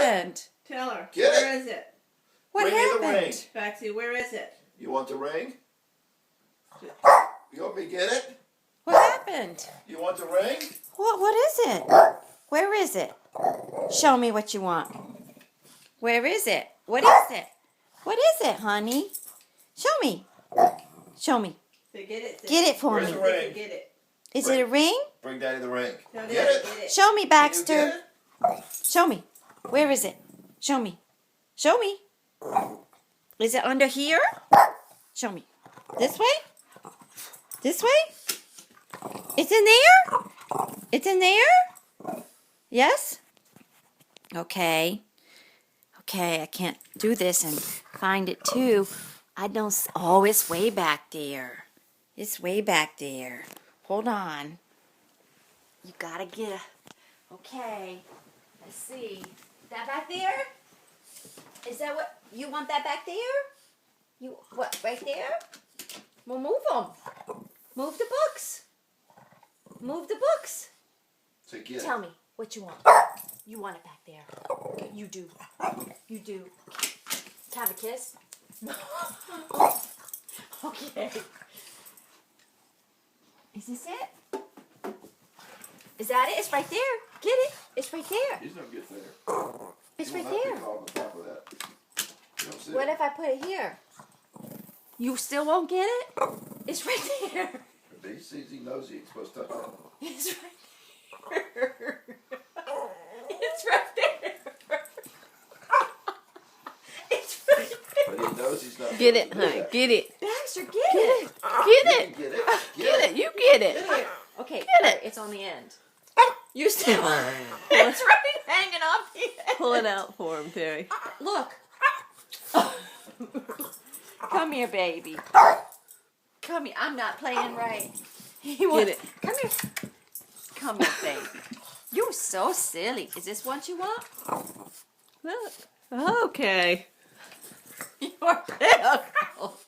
happened? Tell her. Get Where it. is it? What Bring me the ring. happened? Baxi, where is it? You want the ring? You want me to get it? What happened? You want the ring? What is it? Where is it? Show me what you want. Where is it? What is it? What is it, honey? Show me. Show me. Say, get it. Get it for Where's me. the ring? Get it. Is it a ring? Bring Daddy the ring. Tell Daddy, Get it? get it. Show me, Can you Baxter. get it? Show me. Where is it? Show me. Show me. Is it under here? Show me. This way? This way? It's in there? It's in there? Yes? Okay. Okay, I can't do this and find it too. I don't... Oh, it's way back there. It's way back there. Hold on. You gotta get a... Okay. Let's see. That back there? Is that what... You want that back there? You... What? Right there? Well, move them. Move the books. Move the books. So get Tell it. me what you want. You want it back there. You do. You do. Can I have a kiss? Okay. Is this it? Is that it? It's right there. Get it. It's right there. He's not get there. It's You right don't have to there. pick off the top of that. You don't see What it. if I put it here? You still won't get it? It's right there. But he sees, he knows he ain't supposed to touch that. It's right there. It's right there. It's right there. But he knows he's not Get supposed it, to do honey. that. Get it. Baxter, get it. Get You it. can get it. Get it. You get it. Okay, Get it. it's on the end. You still. It's right hanging off the end. Pull it out for him, Terry. Look. Come here, baby. Come here. I'm not playing right. Get it. Come here. Come here, baby. You're so silly. Is this what you want? Look. Okay. You're pitiful.